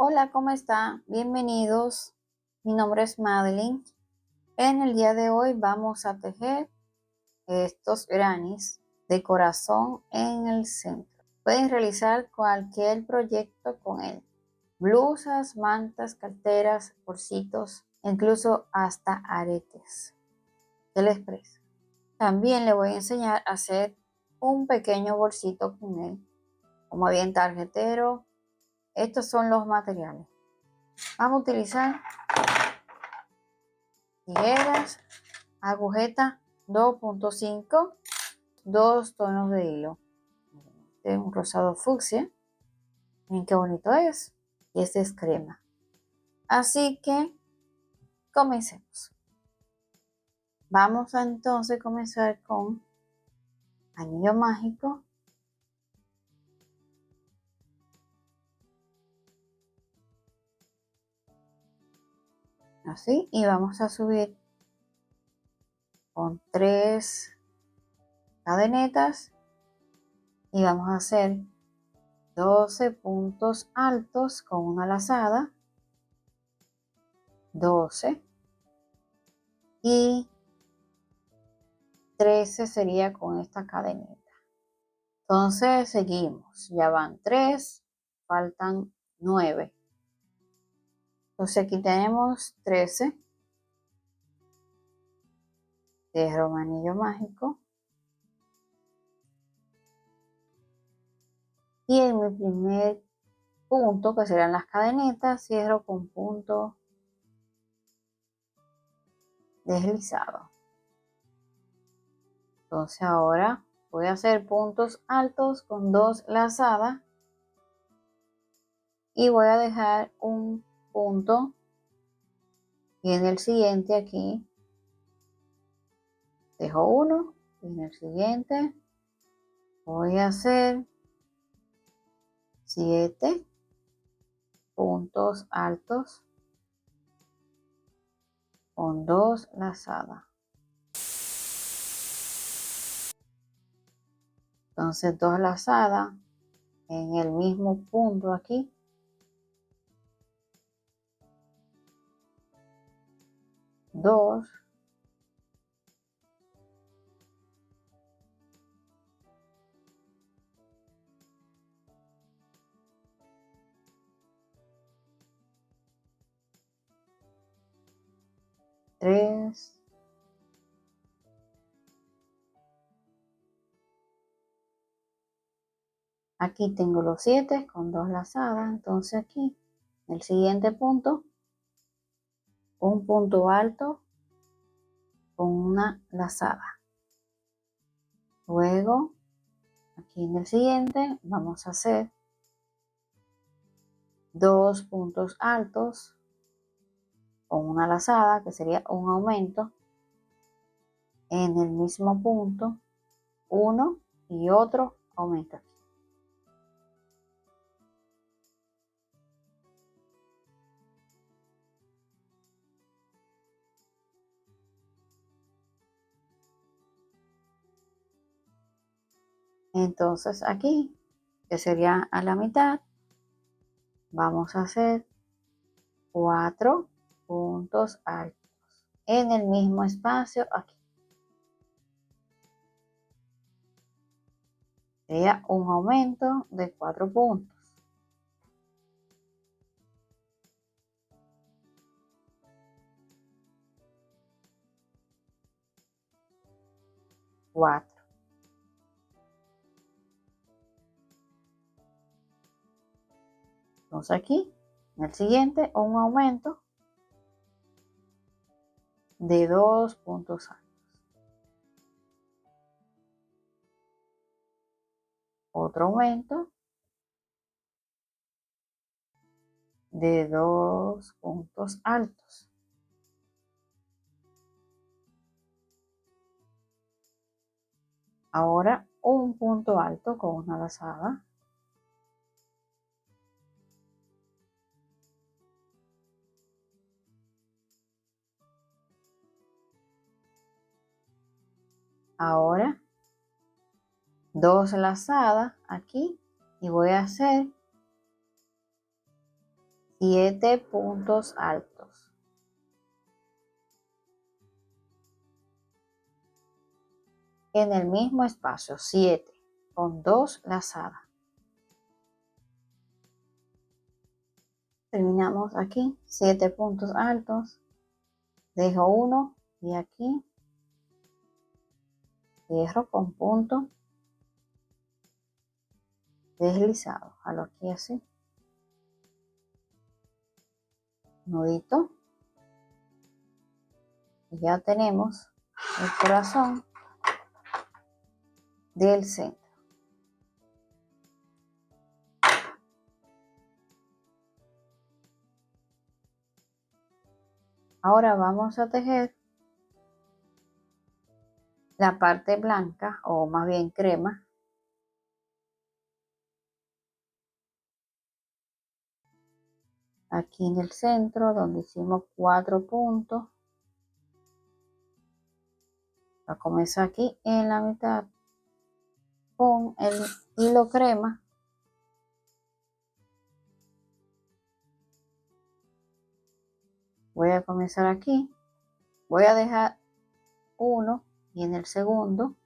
Hola, ¿cómo está? Bienvenidos. Mi nombre es Madeline. En el día de hoy vamos a tejer estos grannies de corazón en el centro. Pueden realizar cualquier proyecto con él. Blusas, mantas, carteras, bolsitos, incluso hasta aretes. ¿Qué les parece? También le voy a enseñar a hacer un pequeño bolsito con él, como bien tarjetero. Estos son los materiales. Vamos a utilizar tijeras, agujeta 2.5, dos tonos de hilo. Este es un rosado fucsia. Miren qué bonito es. Y este es crema. Así que comencemos. Vamos a entonces comenzar con anillo mágico. Así. Y vamos a subir con 3 cadenetas. Y vamos a hacer 12 puntos altos con una lazada. 12. Y 13 sería con esta cadeneta. Entonces seguimos, ya van 3, faltan 9. Entonces aquí tenemos 13. Cierro mi anillo mágico. Y en mi primer punto, que serán las cadenetas, cierro con punto deslizado. Entonces ahora voy a hacer puntos altos con 2 lazadas. Y voy a dejar un punto. Y en el siguiente aquí dejo uno. Y en el siguiente voy a hacer 7 puntos altos con 2 lazadas. Entonces 2 lazadas en el mismo punto aquí. 2. 3. Aquí tengo los 7 con 2 lazadas. Entonces aquí, en el siguiente punto, un punto alto con una lazada. Luego, aquí en el siguiente, vamos a hacer 2 puntos altos con una lazada, que sería un aumento. En el mismo punto, uno y otro aumento aquí. Entonces aquí, que sería a la mitad, vamos a hacer 4 puntos altos en el mismo espacio aquí. Sería un aumento de 4 puntos. 4. Entonces aquí, en el siguiente, un aumento de 2 puntos altos. Otro aumento de 2 puntos altos. Ahora un punto alto con una lazada. Ahora 2 lazadas aquí y voy a hacer 7 puntos altos. En el mismo espacio, 7 con 2 lazadas. Terminamos aquí, 7 puntos altos, dejo uno y aquí cierro con punto deslizado, jalo aquí así, nudito, y ya tenemos el corazón del centro. Ahora vamos a tejer la parte blanca, o más bien crema, aquí en el centro donde hicimos 4 puntos. Va a comenzar aquí en la mitad con el hilo crema. Voy a comenzar aquí, voy a dejar uno y en el segundo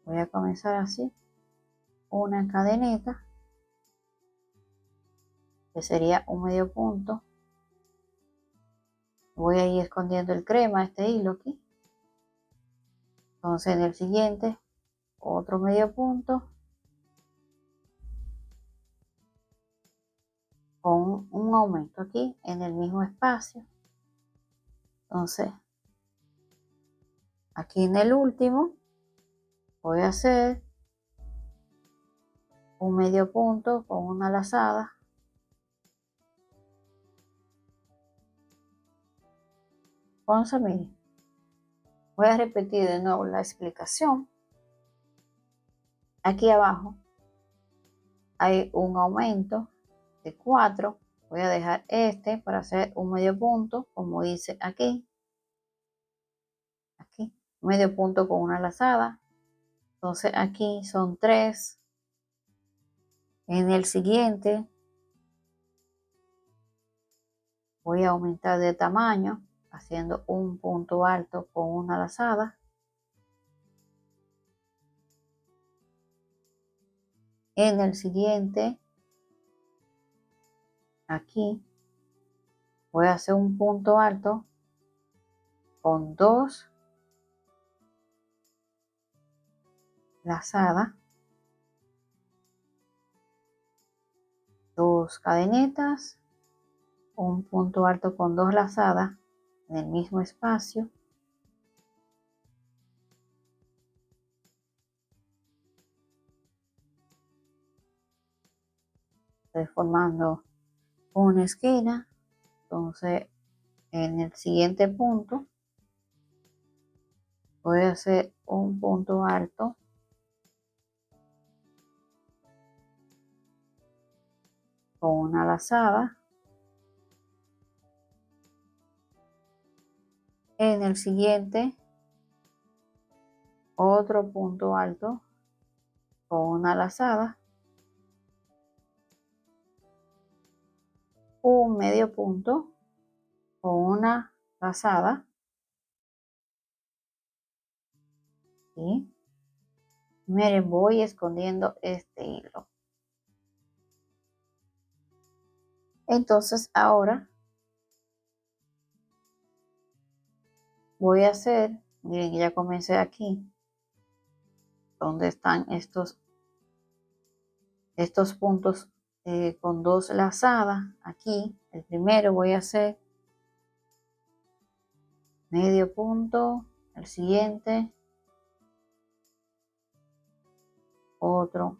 voy a comenzar así, una cadeneta que sería un medio punto. Voy a ir escondiendo el crema, este hilo aquí. Entonces en el siguiente otro medio punto con un aumento aquí en el mismo espacio. Entonces aquí en el último voy a hacer un medio punto con una lazada. Entonces miren, voy a repetir de nuevo la explicación. Aquí abajo hay un aumento de 4. Voy a dejar este para hacer un medio punto, como hice aquí. Aquí, medio punto con una lazada. Entonces aquí son 3. En el siguiente voy a aumentar de tamaño, haciendo un punto alto con una lazada. En el siguiente, aquí, voy a hacer un punto alto con 2 lazadas, 2 cadenetas, un punto alto con 2 lazadas en el mismo espacio. Estoy formando una esquina. Entonces en el siguiente punto voy a hacer un punto alto con una lazada. En el siguiente otro punto alto con una lazada, un medio punto con una lazada y miren, voy escondiendo este hilo. Entonces ahora voy a hacer, miren, ya comencé aquí donde están estos puntos con 2 lazadas. Aquí el primero voy a hacer medio punto, el siguiente otro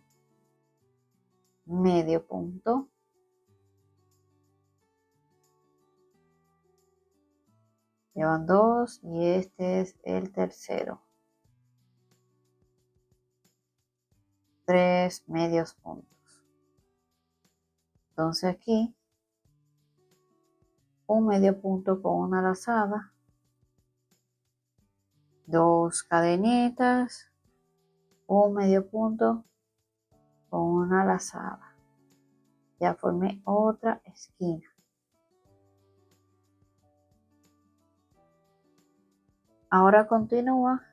medio punto, llevan 2 y este es el tercero, 3 medios puntos. Entonces aquí un medio punto con una lazada, 2 cadenetas, un medio punto con una lazada. Ya formé otra esquina. Ahora continúa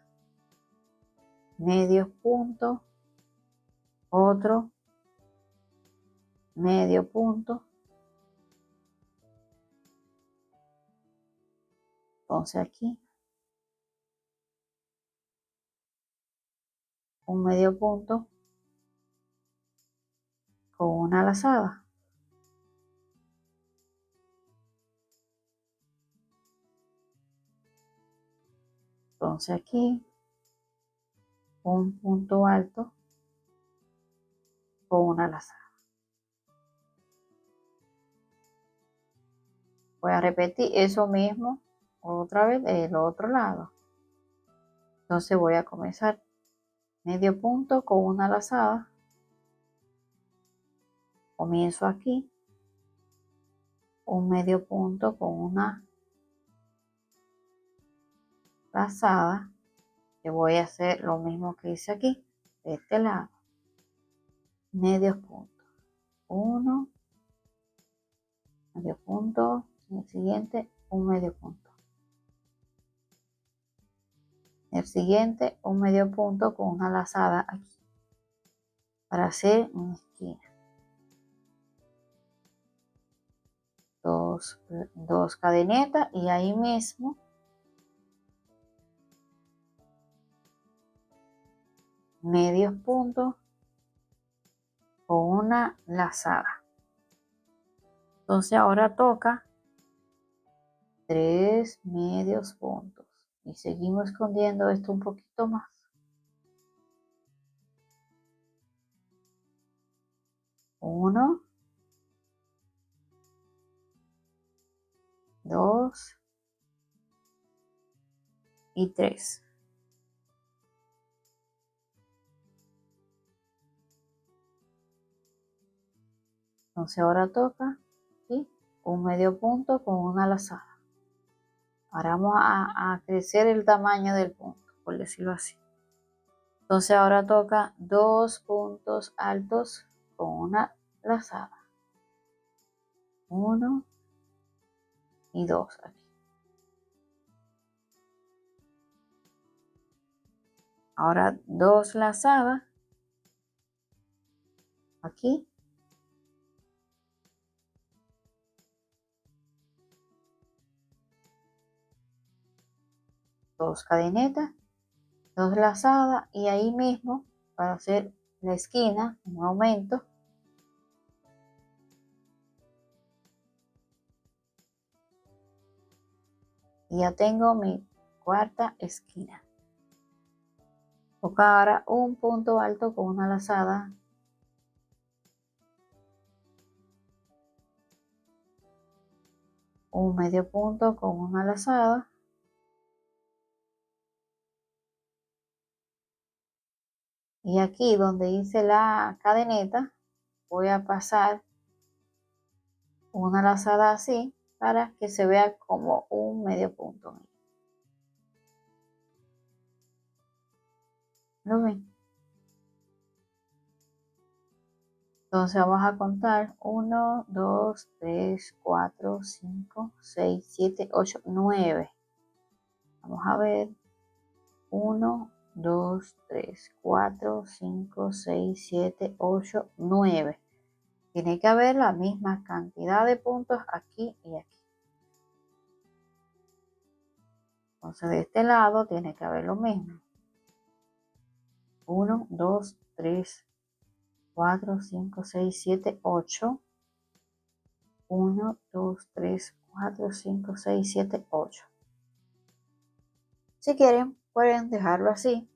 medio punto, otro medio punto. Entonces aquí un medio punto con una lazada. Entonces aquí un punto alto con una lazada. Voy a repetir eso mismo otra vez del otro lado. Entonces voy a comenzar medio punto con una lazada. Comienzo aquí un medio punto con una lazada, que voy a hacer lo mismo que hice aquí de este lado. Medios puntos, uno, medio punto, el siguiente un medio punto, el siguiente un medio punto con una lazada aquí para hacer una esquina. Dos cadenetas y ahí mismo medios puntos con una lazada. Entonces ahora toca 3 medios puntos y seguimos escondiendo esto un poquito más. 1, 2 y 3. Entonces ahora toca ¿sí? un medio punto con una lazada. Ahora vamos a crecer el tamaño del punto, por decirlo así. Entonces ahora toca 2 puntos altos con una lazada. 1 y 2 aquí. Ahora 2 lazadas aquí. Dos cadenetas, 2 lazadas y ahí mismo para hacer la esquina, un aumento. Y ya tengo mi cuarta esquina. Toca ahora un punto alto con una lazada. Un medio punto con una lazada. Y aquí donde hice la cadeneta, voy a pasar una lazada así para que se vea como un medio punto. ¿Lo ven? Entonces vamos a contar 1, 2, 3, 4, 5, 6, 7, 8, 9. Vamos a ver. 1, 2, 3, 4, 5, 6, 7, 8, 9. Tiene que haber la misma cantidad de puntos aquí y aquí. Entonces de este lado tiene que haber lo mismo. 1, 2, 3, 4, 5, 6, 7, 8. 1, 2, 3, 4, 5, 6, 7, 8. Si quieren, pueden dejarlo así.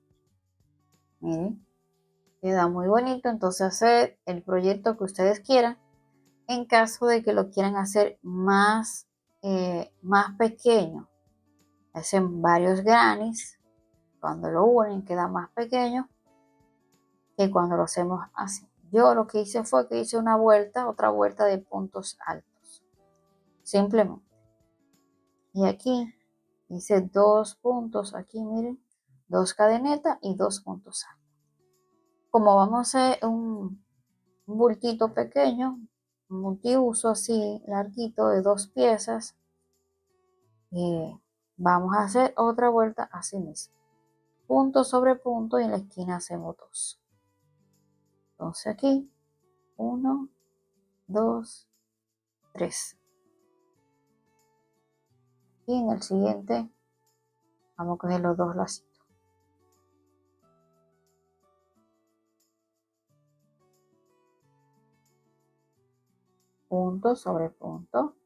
Miren, queda muy bonito. Entonces hacer el proyecto que ustedes quieran. En caso de que lo quieran hacer más pequeño, hacen varios grannies. Cuando lo unen queda más pequeño que cuando lo hacemos así. Yo lo que hice fue que hice una vuelta, otra vuelta de puntos altos. Simplemente. Y aquí hice 2 puntos, aquí miren, 2 cadenetas y 2 puntos altos. como vamos a hacer un bultito pequeño, un multiuso así larguito de 2 piezas, vamos a hacer otra vuelta así mismo, punto sobre punto, y en la esquina hacemos 2. Entonces aquí 1, 2, 3, y en el siguiente vamos a coger los 2 lacitos, punto sobre punto.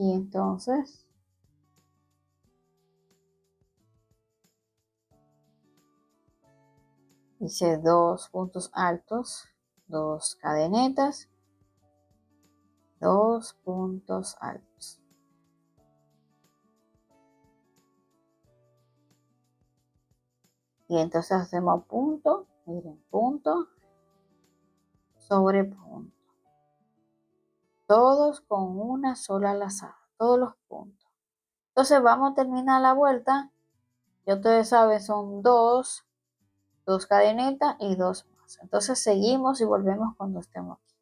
Y entonces hice 2 puntos altos, 2 cadenetas, 2 puntos altos. Y entonces hacemos punto, miren, punto sobre punto. Todos con una sola lazada, todos los puntos. Entonces vamos a terminar la vuelta. Ya ustedes saben, son 2 cadenetas y 2 más. Entonces seguimos y volvemos cuando estemos aquí.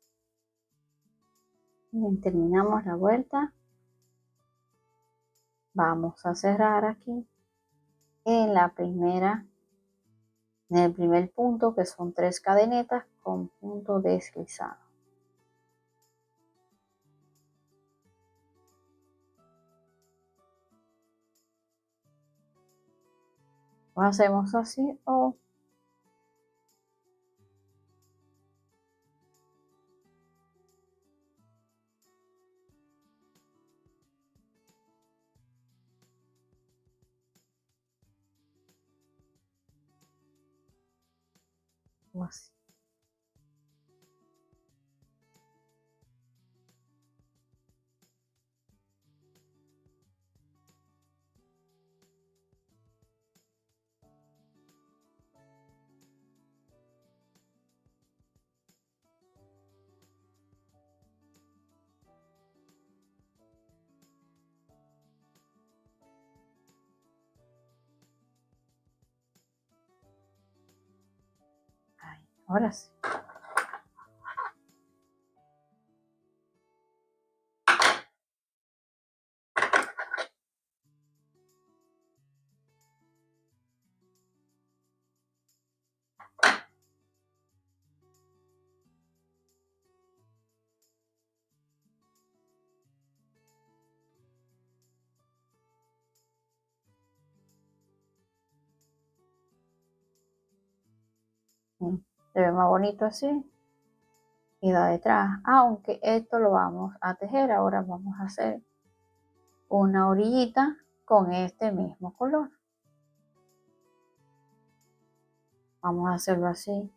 Bien, terminamos la vuelta. Vamos a cerrar aquí en la primera, en el primer punto, que son 3 cadenetas con punto deslizado. Lo hacemos así o así. Ahí, ahora sí. Se ve más bonito así. Y da detrás, aunque esto lo vamos a tejer. Ahora vamos a hacer una orillita con este mismo color. Vamos a hacerlo así.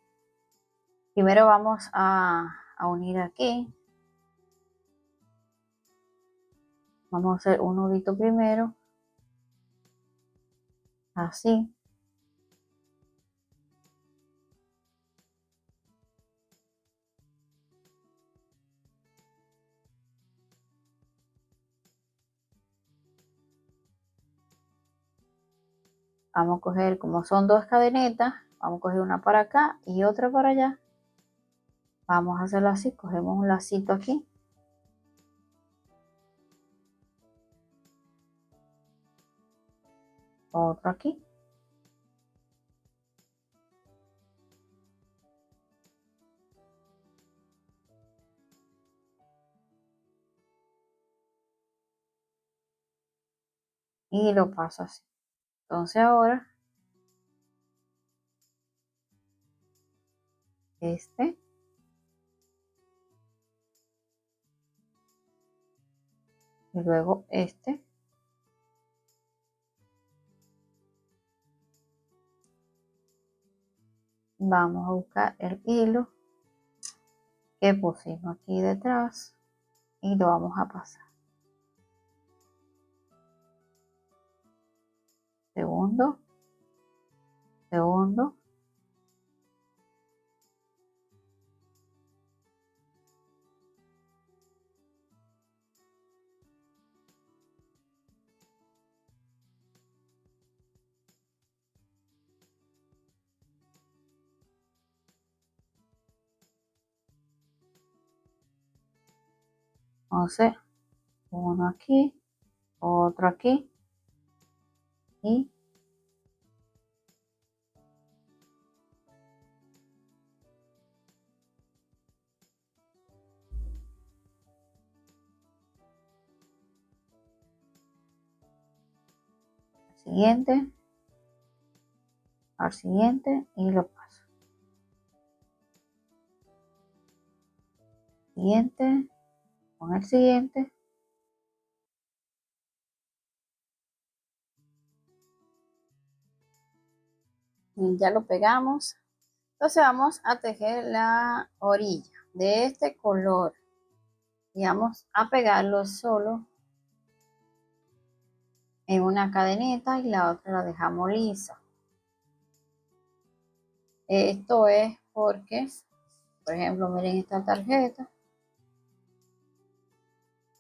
Primero vamos a unir aquí. Vamos a hacer un nudito primero, así. Vamos a coger, como son 2 cadenetas, vamos a coger una para acá y otra para allá. Vamos a hacerlo así, cogemos un lacito aquí. Otro aquí. Y lo paso así. Entonces ahora, este. Y luego este. Vamos a buscar el hilo que pusimos aquí detrás y lo vamos a pasar. segundo, entonces uno aquí, otro aquí y al siguiente y lo paso. Siguiente, con el siguiente. Y ya lo pegamos. Entonces vamos a tejer la orilla de este color y vamos a pegarlo solo en una cadeneta y la otra la dejamos lisa. Esto es porque, por ejemplo, miren esta tarjeta.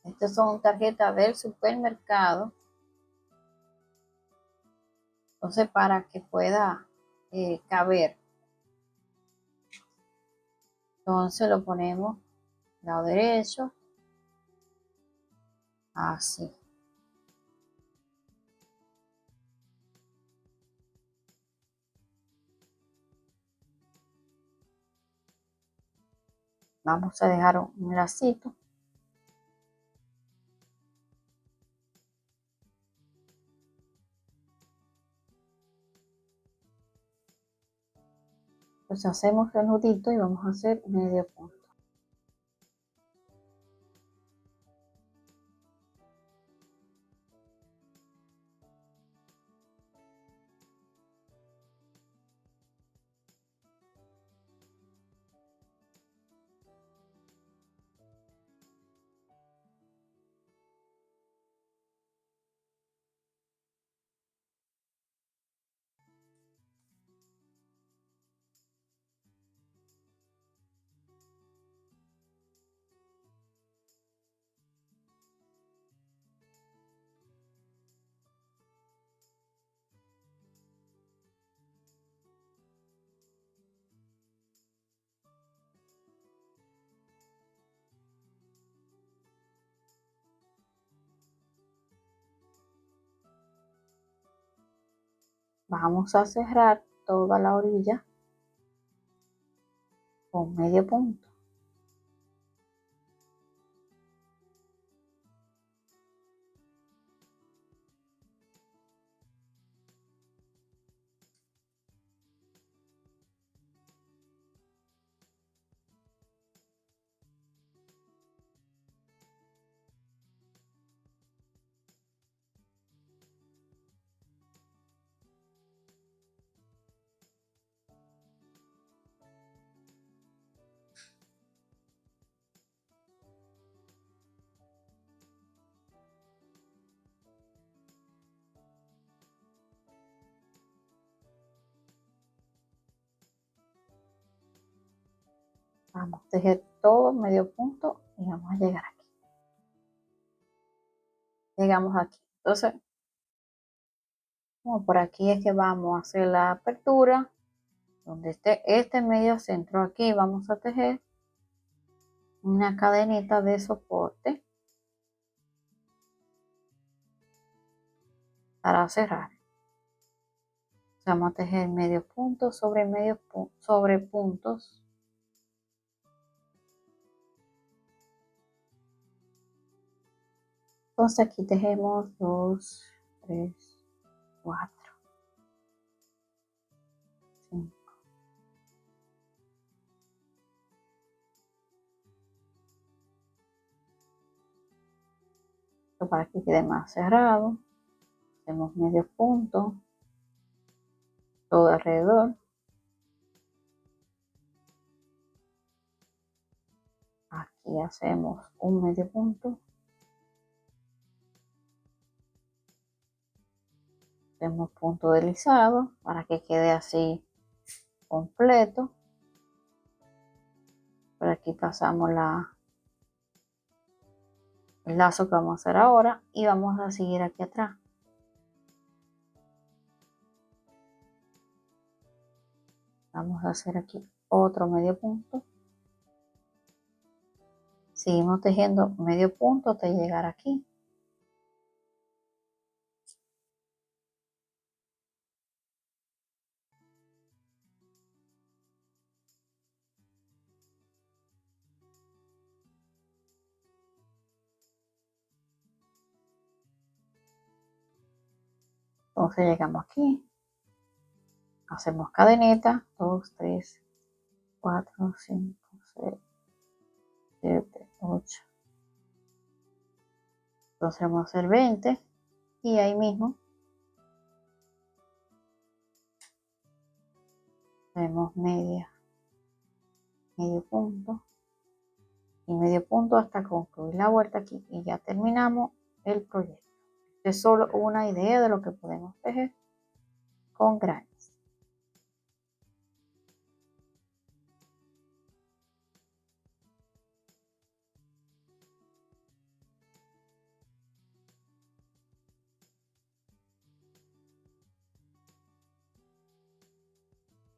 Estas son tarjetas del supermercado. Entonces, para que pueda caber. Entonces lo ponemos lado derecho. Así. Vamos a dejar un lacito. Pues hacemos el nudito y vamos a hacer medio punto. Vamos a cerrar toda la orilla con medio punto. Vamos a tejer todo medio punto y vamos a llegar aquí. Llegamos aquí. Entonces, como por aquí es que vamos a hacer la apertura. Donde esté este medio centro aquí, vamos a tejer una cadenita de soporte para cerrar. Vamos a tejer medio punto sobre medio punto sobre puntos. Entonces aquí tejemos 2, 3, 4, 5. Para que quede más cerrado, hacemos medio punto todo alrededor. Aquí hacemos un medio punto. Hacemos punto deslizado para que quede así completo. Por aquí pasamos el lazo que vamos a hacer ahora y vamos a seguir aquí atrás. Vamos a hacer aquí otro medio punto. Seguimos tejiendo medio punto hasta llegar aquí. Entonces llegamos aquí. Hacemos cadeneta. 2, 3, 4, 5, 6, 7, 8. Entonces vamos a hacer 20 y ahí mismo hacemos medio punto y medio punto hasta concluir la vuelta aquí y ya terminamos el proyecto. Es solo una idea de lo que podemos tejer con grannies.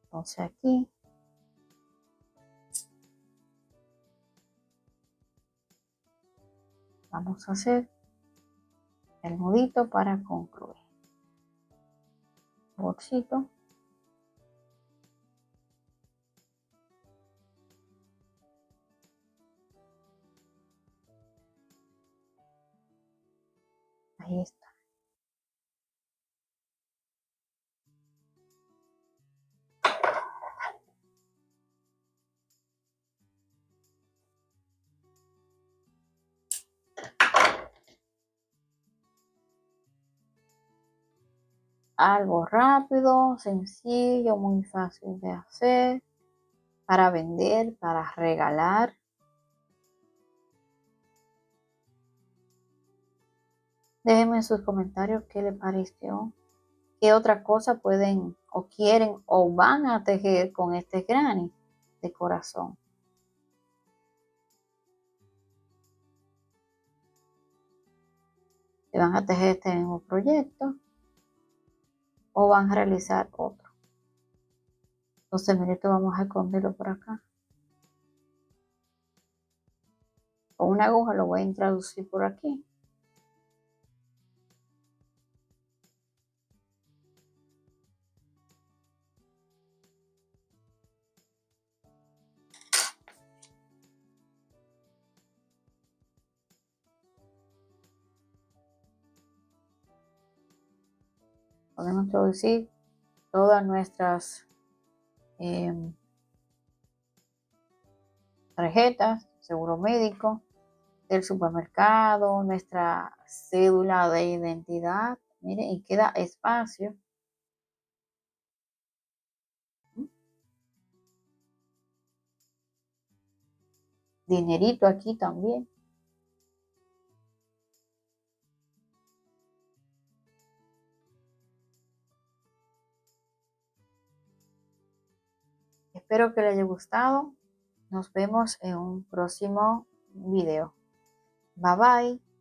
Entonces aquí vamos a hacer el nudito para concluir. Bolsito. Ahí está. Algo rápido, sencillo, muy fácil de hacer, para vender, para regalar. Déjenme en sus comentarios qué les pareció, qué otra cosa pueden o quieren o van a tejer con este granny de corazón. Si van a tejer este mismo proyecto o van a realizar otro. Entonces, mire, esto vamos a esconderlo por acá. Con una aguja lo voy a introducir por aquí. Podemos introducir todas nuestras tarjetas, seguro médico, del supermercado, nuestra cédula de identidad. Miren, y queda espacio. Dinerito aquí también. Espero que les haya gustado. Nos vemos en un próximo video. Bye bye.